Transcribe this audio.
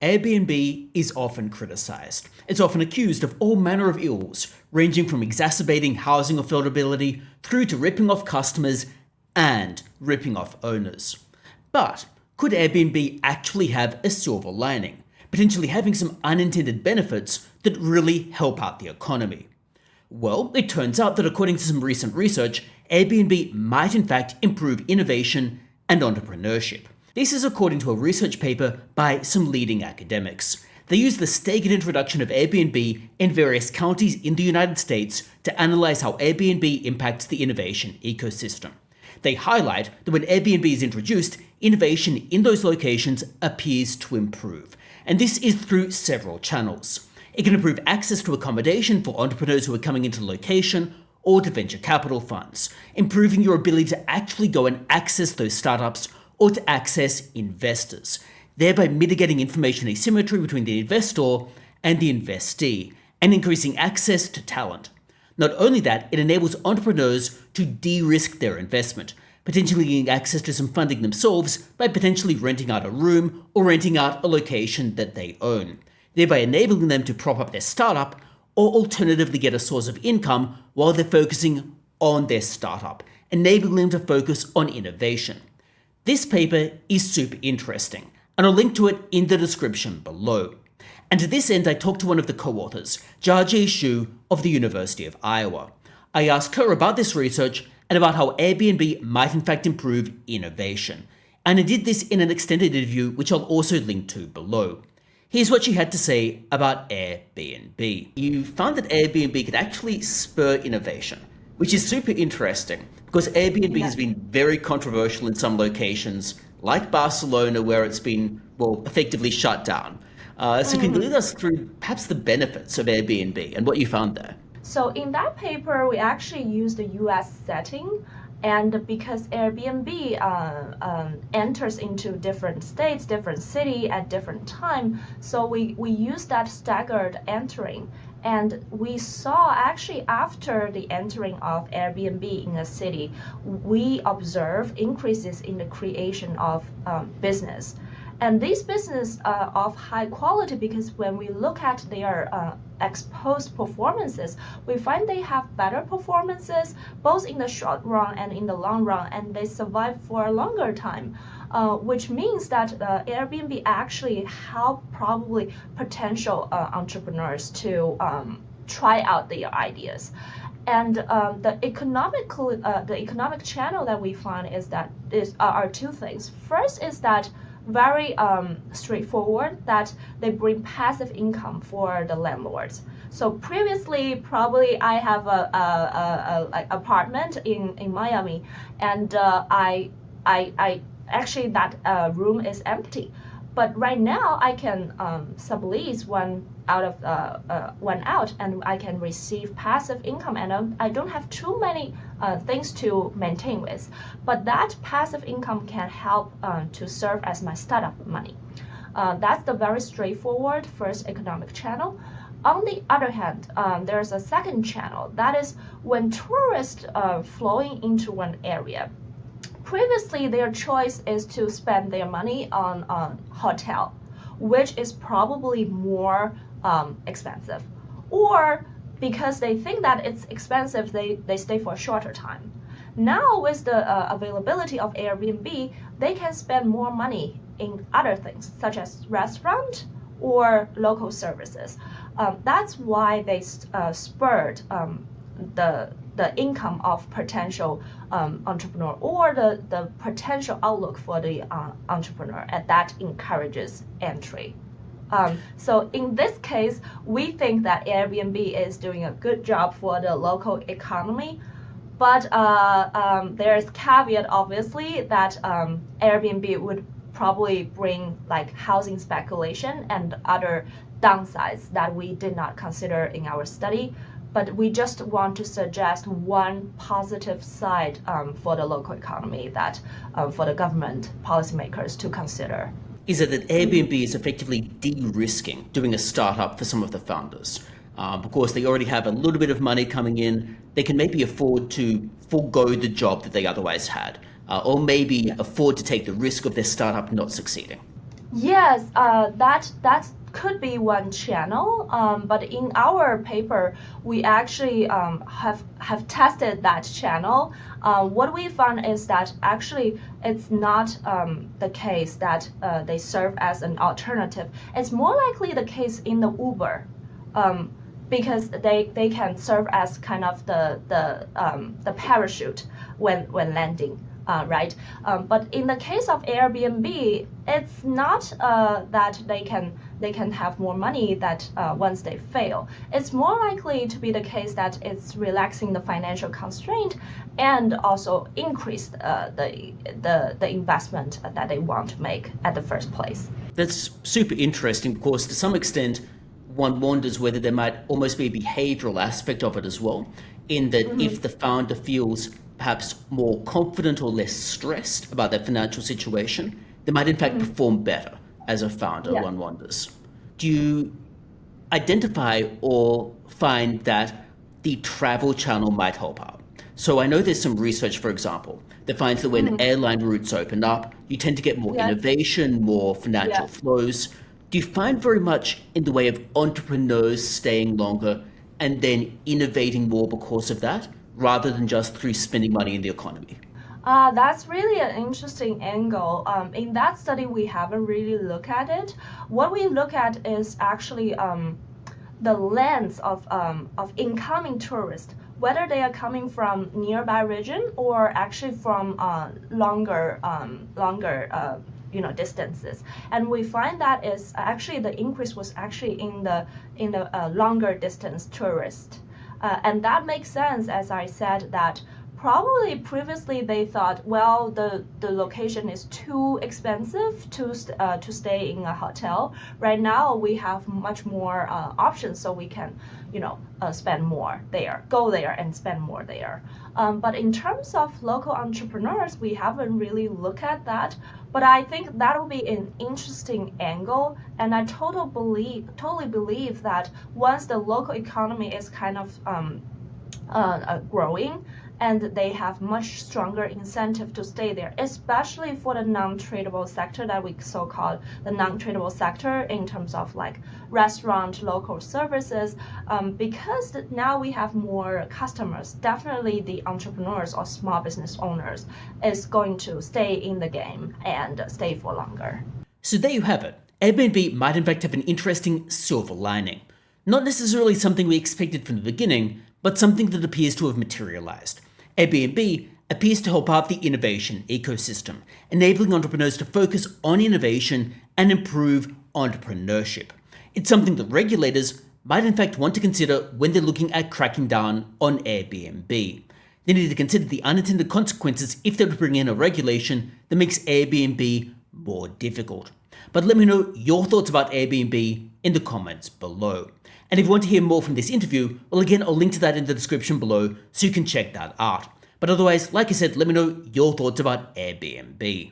Airbnb is often criticised. It's often accused of all manner of ills, ranging from exacerbating housing affordability through to ripping off customers and ripping off owners. But could Airbnb actually have a silver lining, potentially having some unintended benefits that really help out the economy? Well, it turns out that according to some recent research, Airbnb might in fact improve innovation and entrepreneurship. This is according to a research paper by some leading academics. They used the staggered introduction of Airbnb in various counties in the United States to analyze how Airbnb impacts the innovation ecosystem. They highlight that when Airbnb is introduced, innovation in those locations appears to improve. And this is through several channels. It can improve access to accommodation for entrepreneurs who are coming into the location, or to venture capital funds, improving your ability to actually go and access those startups or to access investors, thereby mitigating information asymmetry between the investor and the investee, and increasing access to talent. Not only that, it enables entrepreneurs to de-risk their investment, potentially getting access to some funding themselves by potentially renting out a room or renting out a location that they own, thereby enabling them to prop up their startup or alternatively get a source of income while they're focusing on their startup, enabling them to focus on innovation. This paper is super interesting, and I'll link to it in the description below. And to this end, I talked to one of the co-authors, Jiajie Xu of the University of Iowa. I asked her about this research and about how Airbnb might in fact improve innovation. And I did this in an extended interview, which I'll also link to below. Here's what she had to say about Airbnb. You found that Airbnb could actually spur innovation, which is super interesting because Airbnb has been very controversial in some locations, like Barcelona, where it's been, well, effectively shut down. So can you lead us through perhaps the benefits of Airbnb and what you found there? So in that paper, we actually used the US setting, and because Airbnb enters into different states, different city at different time, so we use that staggered entering. And we saw actually after the entering of Airbnb in a city, we observe increases in the creation of business. And these business are of high quality because when we look at their exposed performances, we find they have better performances both in the short run and in the long run, and they survive for a longer time, which means that Airbnb actually help probably potential entrepreneurs to try out their ideas. And the economic channel that we find is that are two things. First is that very straightforward that they bring passive income for the landlords. So previously, probably I have a apartment in Miami, and I actually that room is empty. But right now I can sublease one out, and I can receive passive income, and I don't have too many things to maintain with. But that passive income can help to serve as my startup money. That's the very straightforward first economic channel. On the other hand, there's a second channel. That is when tourists are flowing into one area. Previously, their choice is to spend their money on a hotel, which is probably more expensive. Or because they think that it's expensive, they stay for a shorter time. Now with the availability of Airbnb, they can spend more money in other things, such as restaurant or local services. That's why they spurred the income of potential entrepreneur, or the potential outlook for the entrepreneur, and that encourages entry. So in this case, we think that Airbnb is doing a good job for the local economy, but there's caveat obviously that Airbnb would probably bring like housing speculation and other downsides that we did not consider in our study. But we just want to suggest one positive side for the local economy that for the government policymakers to consider. Is it that Airbnb is effectively de-risking doing a startup for some of the founders? Of course, they already have a little bit of money coming in. They can maybe afford to forego the job that they otherwise had, or maybe afford to take the risk of their startup not succeeding. Yes, that could be one channel. But in our paper, we actually have tested that channel. What we found is that actually it's not the case that they serve as an alternative. It's more likely the case in the Uber. Um, because they can serve as kind of the parachute when landing, right? But in the case of Airbnb, it's not that they can have more money that once they fail. It's more likely to be the case that it's relaxing the financial constraint and also increase the investment that they want to make at the first place. That's super interesting because to some extent, one wonders whether there might almost be a behavioral aspect of it as well, in that if the founder feels perhaps more confident or less stressed about their financial situation, they might in fact perform better as a founder, Yeah. one wonders. Do you identify or find that the travel channel might help out? So I know there's some research, for example, that finds that when airline routes open up, you tend to get more Yes. innovation, more financial Yes. flows. Do you find very much in the way of entrepreneurs staying longer and then innovating more because of that, rather than just through spending money in the economy? That's really an interesting angle. In that study, we haven't really looked at it. What we look at is actually the length of incoming tourists, whether they are coming from nearby region or actually from longer distances. And we find that is actually the increase was actually in the longer distance tourist. And that makes sense, as I said, that probably previously they thought, well, the location is too expensive to stay in a hotel. Right now we have much more options, so we can, spend more there, go there and spend more there. But in terms of local entrepreneurs, we haven't really looked at that. But I think that will be an interesting angle, and I totally believe that once the local economy is kind of growing, and they have much stronger incentive to stay there, especially for the non-tradable sector that we so-called the non-tradable sector in terms of like restaurant, local services, because now we have more customers. Definitely the entrepreneurs or small business owners is going to stay in the game and stay for longer. So there you have it. Airbnb might in fact have an interesting silver lining. Not necessarily something we expected from the beginning, but something that appears to have materialized. Airbnb appears to help out the innovation ecosystem, enabling entrepreneurs to focus on innovation and improve entrepreneurship. It's something that regulators might in fact want to consider when they're looking at cracking down on Airbnb. They need to consider the unintended consequences if they were to bring in a regulation that makes Airbnb more difficult. But let me know your thoughts about Airbnb in the comments below. And if you want to hear more from this interview, well again, I'll link to that in the description below so you can check that out. But otherwise, like I said, let me know your thoughts about Airbnb.